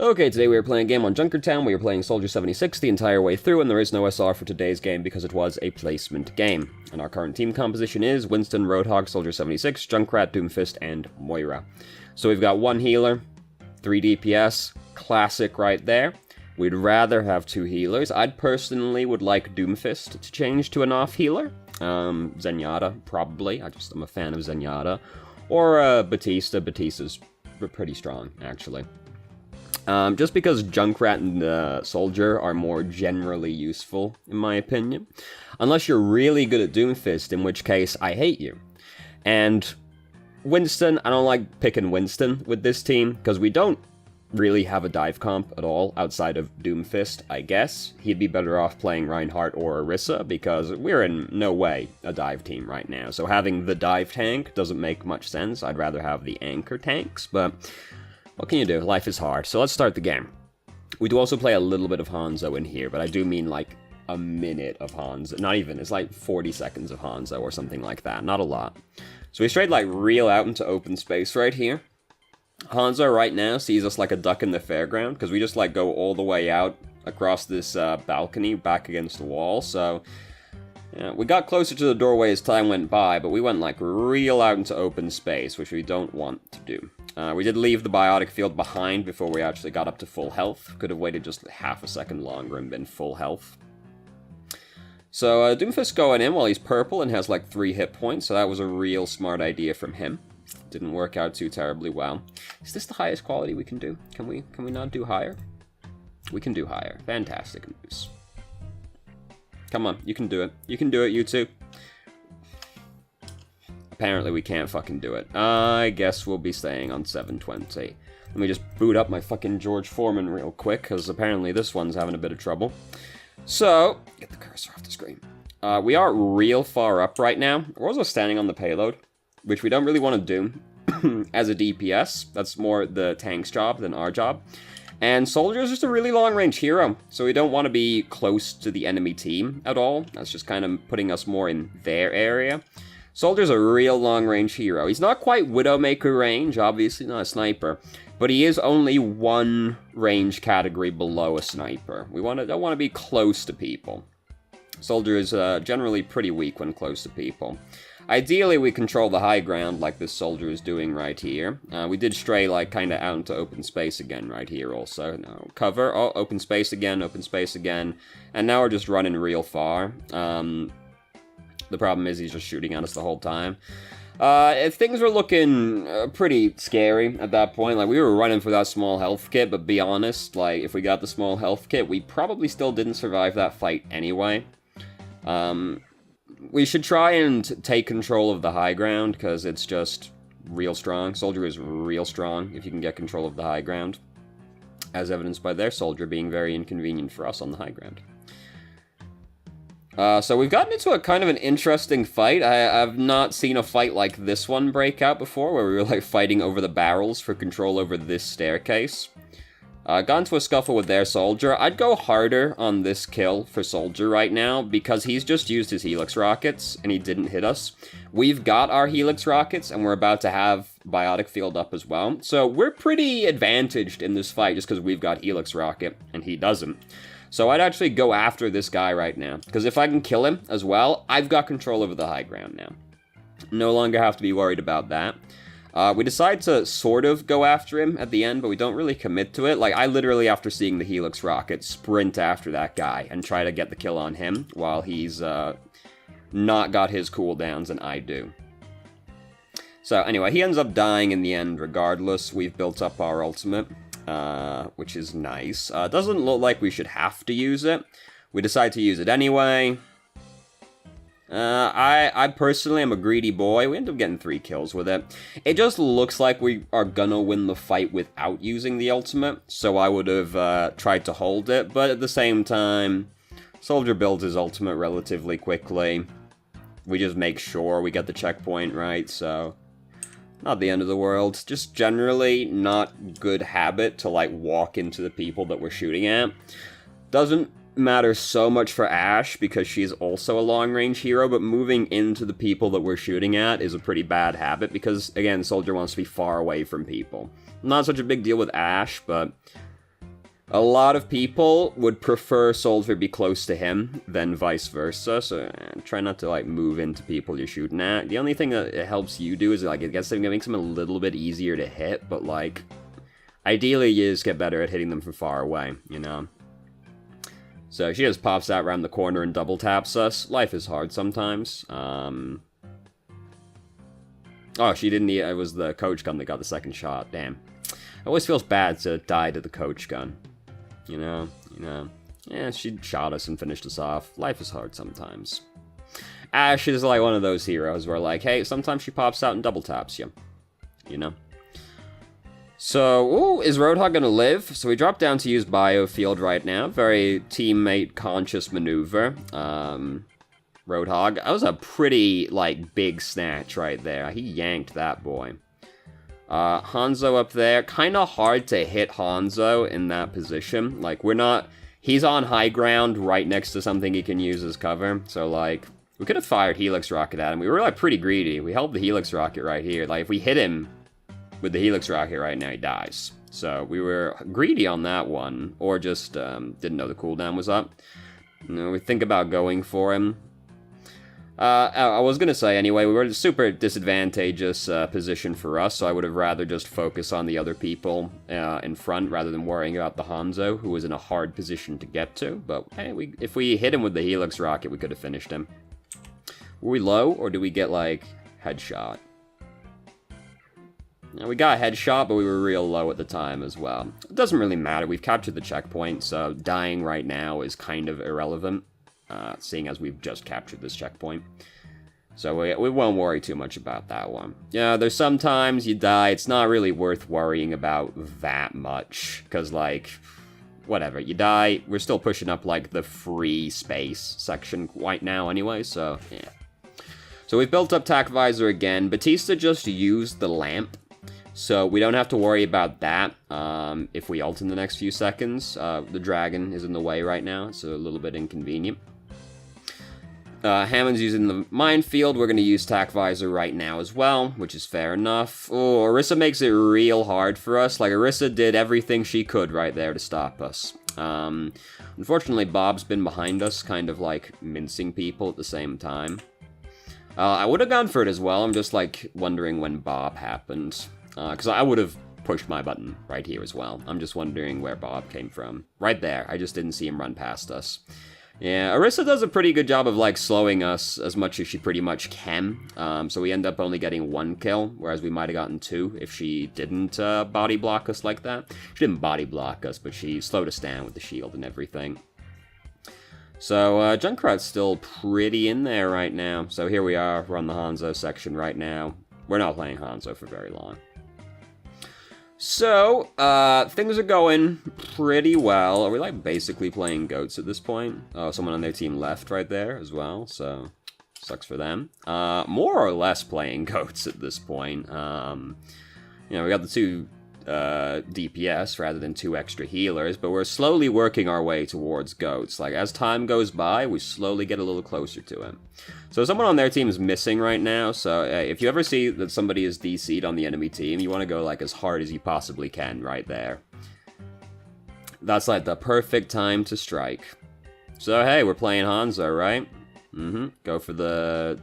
Okay, today we are playing a game on Junkertown. We are playing Soldier 76 the entire way through, and there is no SR for today's game because it was a placement game. And our current team composition is Winston, Roadhog, Soldier 76, Junkrat, Doomfist, and Moira. So we've got one healer, 3 DPS, classic right there. We'd rather have 2 healers. I'd personally would like Doomfist to change to an off healer. Zenyatta, probably. I'm a fan of Zenyatta. Or Batista. Batista's pretty strong, actually. Just because Junkrat and Soldier are more generally useful, in my opinion. Unless you're really good at Doomfist, in which case I hate you. And Winston, I don't like picking Winston with this team, because we don't really have a dive comp at all outside of Doomfist, I guess. He'd be better off playing Reinhardt or Orisa, because we're in no way a dive team right now. So having the dive tank doesn't make much sense. I'd rather have the anchor tanks, but what can you do? Life is hard. So let's start the game. We do also play a little bit of Hanzo in here, but I do mean like a minute of Hanzo. Not even, it's like 40 seconds of Hanzo or something like that. Not a lot. So we straight like reel out into open space right here. Hanzo right now sees us like a duck in the fairground, because we just like go all the way out across this balcony back against the wall. So yeah, we got closer to the doorway as time went by, but we went like real out into open space, which we don't want to do. We did leave the biotic field behind before we actually got up to full health. Could have waited just half a second longer and been full health. So Doomfist going in while he's purple and has like 3 hit points, so that was a real smart idea from him. Didn't work out too terribly well. Is this the highest quality we can do? Can we not do higher? We can do higher. Fantastic news. Come on, you can do it. You can do it, you two. Apparently we can't fucking do it. I guess we'll be staying on 720. Let me just boot up my fucking George Foreman real quick, because apparently this one's having a bit of trouble. So, get the cursor off the screen. We are real far up right now. We're also standing on the payload, which we don't really want to do as a DPS. That's more the tank's job than our job. And Soldier is just a really long-range hero, so we don't want to be close to the enemy team at all. That's just kind of putting us more in their area. Soldier's a real long-range hero. He's not quite Widowmaker range, obviously not a sniper, but he is only one range category below a sniper. We don't want to be close to people. Soldier is generally pretty weak when close to people. Ideally, we control the high ground like this Soldier is doing right here. We did stray like kind of out into open space again right here also. No, cover, oh, open space again, and now we're just running real far. The problem is he's just shooting at us the whole time. If things were looking pretty scary at that point, like we were running for that small health kit, but be honest, like if we got the small health kit, we probably still didn't survive that fight anyway. We should try and take control of the high ground, because it's just real strong. Soldier is real strong if you can get control of the high ground, as evidenced by their Soldier being very inconvenient for us on the high ground. So we've gotten into a kind of an interesting fight. I've not seen a fight like this one break out before, where we were like fighting over the barrels for control over this staircase. Got into a scuffle with their Soldier. I'd go harder on this kill for Soldier right now, because he's just used his Helix rockets, and he didn't hit us. We've got our Helix rockets, and we're about to have Biotic Field up as well. So we're pretty advantaged in this fight, just because we've got Helix rocket, and he doesn't. So I'd actually go after this guy right now, because if I can kill him as well, I've got control over the high ground now. No longer have to be worried about that. We decide to sort of go after him at the end, but we don't really commit to it. Like, I literally, after seeing the Helix rocket, sprint after that guy and try to get the kill on him while he's not got his cooldowns and I do. So anyway, he ends up dying in the end regardless. We've built up our ultimate, which is nice. Doesn't look like we should have to use it. We decide to use it anyway. I personally am a greedy boy. We end up getting 3 kills with it. It just looks like we are gonna win the fight without using the ultimate, so I would have tried to hold it, but at the same time, Soldier builds his ultimate relatively quickly. We just make sure we get the checkpoint right, so not the end of the world. Just generally not good habit to like walk into the people that we're shooting at. Doesn't matter so much for Ashe because she's also a long-range hero, but moving into the people that we're shooting at is a pretty bad habit because, again, Soldier wants to be far away from people. Not such a big deal with Ashe, but A lot of people would prefer Soldier be close to him than vice versa, so try not to, like, move into people you're shooting at. The only thing that it helps you do is, like, it makes them a little bit easier to hit, but, like, ideally you just get better at hitting them from far away, you know? So she just pops out around the corner and double taps us. Life is hard sometimes. Oh, she didn't it was the coach gun that got the second shot, damn. It always feels bad to die to the coach gun. You know, yeah, she shot us and finished us off. Life is hard sometimes. Ashe is like one of those heroes where, like, hey, sometimes she pops out and double taps you. You know? So, ooh, is Roadhog gonna live? So we drop down to use Biofield right now. Very teammate-conscious maneuver. Roadhog. That was a pretty, like, big snatch right there. He yanked that boy. Hanzo up there, kind of hard to hit Hanzo in that position. Like, he's on high ground right next to something he can use as cover. So, like, we could have fired Helix Rocket at him. We were, like, pretty greedy. We held the Helix Rocket right here. Like, if we hit him with the Helix Rocket right now, he dies. So, we were greedy on that one. Or just, didn't know the cooldown was up. You know, we think about going for him. I was gonna say, anyway, we were in a super disadvantageous position for us, so I would have rather just focus on the other people in front rather than worrying about the Hanzo, who was in a hard position to get to. But, hey, if we hit him with the Helix Rocket, we could have finished him. Were we low, or did we get, like, headshot? Now, we got headshot, but we were real low at the time as well. It doesn't really matter. We've captured the checkpoint, so dying right now is kind of irrelevant. Seeing as we've just captured this checkpoint. So we won't worry too much about that one. Yeah, there's sometimes you die, it's not really worth worrying about that much. Because, like, whatever, you die, we're still pushing up, like, the free space section right now anyway, so, yeah. So we've built up Tac Visor again. Batista just used the lamp, so we don't have to worry about that if we ult in the next few seconds. The dragon is in the way right now, it's a little bit inconvenient. Hammond's using the minefield. We're going to use Tac Visor right now as well, which is fair enough. Oh, Orisa makes it real hard for us. Like, Orisa did everything she could right there to stop us. Unfortunately, Bob's been behind us, kind of, like, mincing people at the same time. I would have gone for it as well. I'm just, like, wondering when Bob happened. Because I would have pushed my button right here as well. I'm just wondering where Bob came from. Right there. I just didn't see him run past us. Yeah, Orisa does a pretty good job of, like, slowing us as much as she pretty much can. So we end up only getting 1 kill, whereas we might have gotten 2 if she didn't body block us like that. She didn't body block us, but she slowed us down with the shield and everything. So, Junkrat's still pretty in there right now. So here we are, we're on the Hanzo section right now. We're not playing Hanzo for very long. So, things are going pretty well. Are we, like, basically playing goats at this point? Oh, someone on their team left right there as well, so sucks for them. More or less playing goats at this point. You know, we got the 2 DPS rather than 2 extra healers, but we're slowly working our way towards goats. Like, as time goes by, we slowly get a little closer to it. So someone on their team is missing right now, so if you ever see that somebody is DC'd on the enemy team, you want to go, like, as hard as you possibly can right there. That's, like, the perfect time to strike. So, hey, we're playing Hanzo, right? Go for the...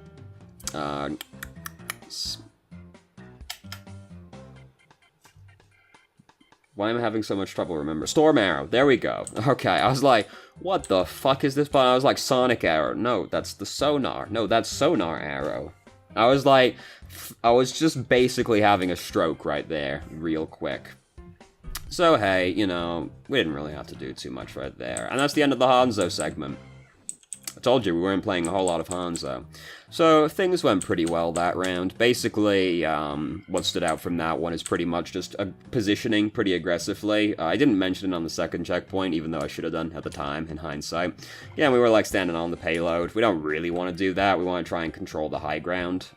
Why am I having so much trouble remembering? Storm Arrow, there we go. Okay, I was like, what the fuck is this? But I was like, Sonic Arrow. No, that's the Sonar. No, that's Sonar Arrow. I was like, I was just basically having a stroke right there, real quick. So, hey, you know, we didn't really have to do too much right there. And that's the end of the Hanzo segment. I told you we weren't playing a whole lot of Hanzo. So, things went pretty well that round. Basically, what stood out from that one is pretty much just positioning pretty aggressively. I didn't mention it on the second checkpoint, even though I should have done at the time, in hindsight. Yeah, we were, like, standing on the payload. We don't really want to do that. We want to try and control the high ground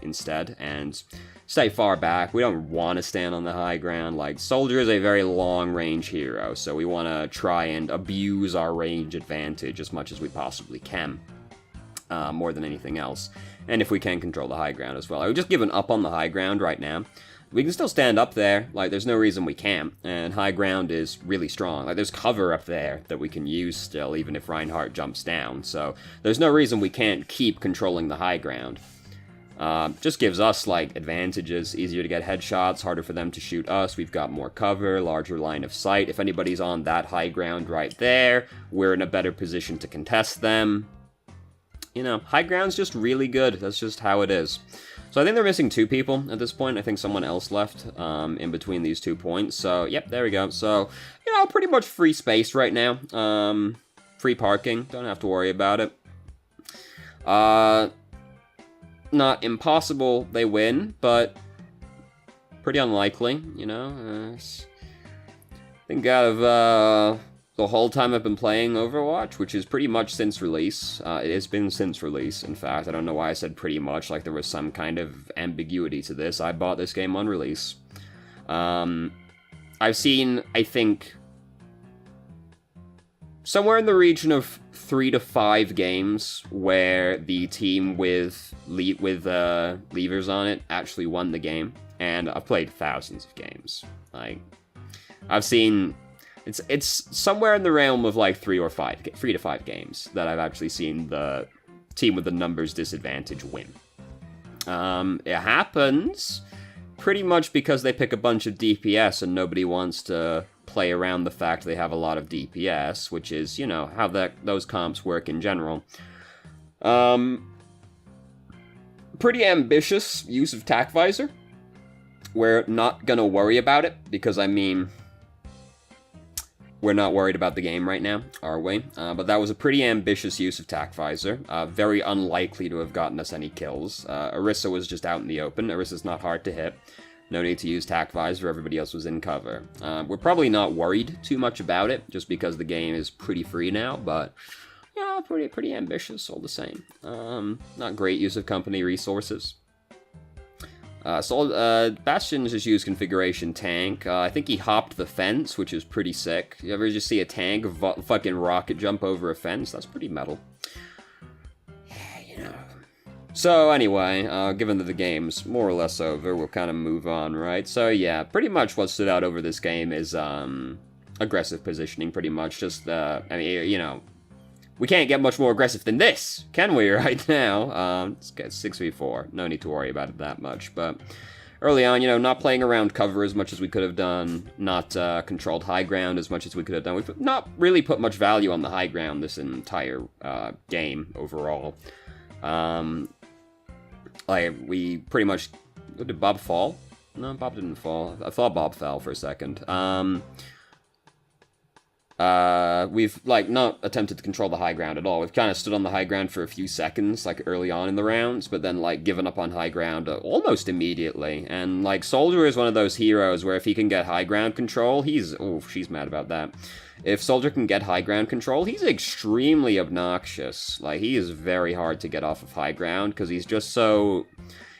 instead, and stay far back. We don't want to stand on the high ground. Like, Soldier is a very long-range hero, so we want to try and abuse our range advantage as much as we possibly can. More than anything else. And if we can control the high ground as well. I've just given up on the high ground right now. we can still stand up there. Like, there's no reason we can't. And high ground is really strong. Like, there's cover up there that we can use still, even if Reinhardt jumps down. So there's no reason we can't keep controlling the high ground. Just gives us, like, advantages. Easier to get headshots, harder for them to shoot us. We've got more cover, larger line of sight. If anybody's on that high ground right there, we're in a better position to contest them. You know, high ground's just really good. That's just how it is. So I think they're missing 2 people at this point. I think someone else left in between these 2 points. So, yep, there we go. So, you know, pretty much free space right now. Free parking. Don't have to worry about it. Not impossible they win, but pretty unlikely, you know. I think out of the whole time I've been playing Overwatch, which is pretty much since release. It has been since release, in fact. I don't know why I said pretty much, like there was some kind of ambiguity to this. I bought this game on release. I've seen, I think, somewhere in the region of 3 to 5 games where the team with levers on it actually won the game. And I've played thousands of games. Like, I've seen... It's somewhere in the realm of like 3 to 5 games that I've actually seen the team with the numbers disadvantage win. It happens pretty much because they pick a bunch of DPS and nobody wants to play around the fact they have a lot of DPS, which is, you know, how those comps work in general. Pretty ambitious use of Tac Visor. We're not gonna worry about it because, I mean... We're not worried about the game right now, are we? But that was a pretty ambitious use of Tac Visor. Very unlikely to have gotten us any kills. Orisa was just out in the open. Orisa's not hard to hit. No need to use Tac Visor. Everybody else was in cover. We're probably not worried too much about it, just because the game is pretty free now, but... Yeah, pretty ambitious all the same. Not great use of company resources. Bastion just used configuration tank. I think he hopped the fence, which is pretty sick. You ever just see a tank fucking rocket jump over a fence? That's pretty metal. Yeah, you know. So anyway, given that the game's more or less over, we'll kind of move on, right? So yeah, pretty much what stood out over this game is aggressive positioning, pretty much. Just, I mean, you know, we can't get much more aggressive than this, can we, right now? Let's get 6v4. No need to worry about it that much. But early on, you know, not playing around cover as much as we could have done. Not controlled high ground as much as we could have done. We've not really put much value on the high ground this entire game overall. Like, we pretty much... Did Bob fall? No, Bob didn't fall. I thought Bob fell for a second. We've, like, not attempted to control the high ground at all. We've kind of stood on the high ground for a few seconds, like, early on in the rounds, but then, like, given up on high ground almost immediately. And, like, Soldier is one of those heroes where if he can get high ground control, he's... Oh, she's mad about that. If Soldier can get high ground control, he's extremely obnoxious. Like, he is very hard to get off of high ground, because he's just so...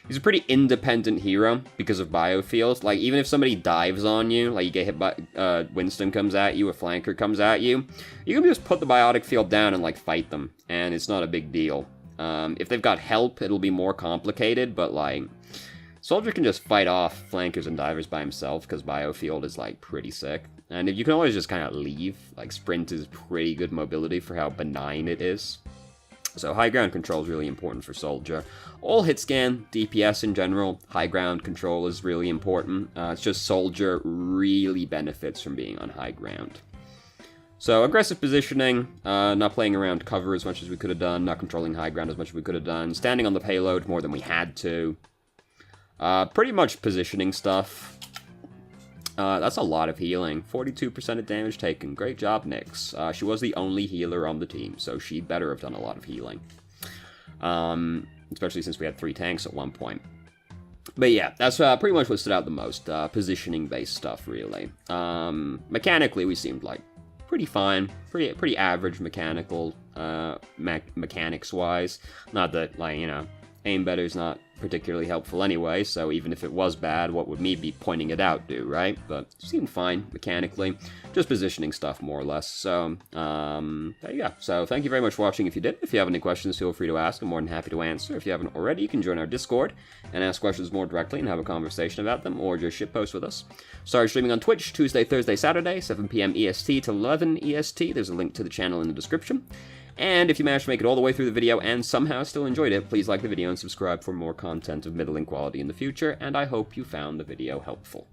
He's a pretty independent hero because of biofield. Like, even if somebody dives on you, like you get hit by, Winston comes at you, a flanker comes at you, you can just put the biotic field down and, like, fight them, and it's not a big deal. If they've got help, it'll be more complicated, but, like, Soldier can just fight off flankers and divers by himself, because biofield is, like, pretty sick. And you can always just kind of leave. Like, sprint is pretty good mobility for how benign it is. So high ground control is really important for Soldier. All hit scan, DPS in general, high ground control is really important. It's just Soldier really benefits from being on high ground. So aggressive positioning, not playing around cover as much as we could have done, not controlling high ground as much as we could have done, standing on the payload more than we had to. Pretty much positioning stuff. That's a lot of healing. 42% of damage taken. Great job, Nyx. She was the only healer on the team, so she better have done a lot of healing. Especially since we had 3 tanks at one point. But yeah, that's pretty much what stood out the most. Positioning-based stuff, really. Mechanically, we seemed like pretty fine. Pretty average mechanical, mechanics-wise. Not that, like, you know, aim better's not particularly helpful anyway, so even if it was bad, what would me be pointing it out do, right? But it seemed fine, mechanically. Just positioning stuff, more or less. So, there you go. So, thank you very much for watching if you did. If you have any questions, feel free to ask. I'm more than happy to answer. If you haven't already, you can join our Discord and ask questions more directly and have a conversation about them, or just shitpost with us. Started streaming on Twitch Tuesday, Thursday, Saturday, 7 p.m. EST to 11 EST. There's a link to the channel in the description. And if you managed to make it all the way through the video and somehow still enjoyed it, please like the video and subscribe for more content of middling quality in the future, and I hope you found the video helpful.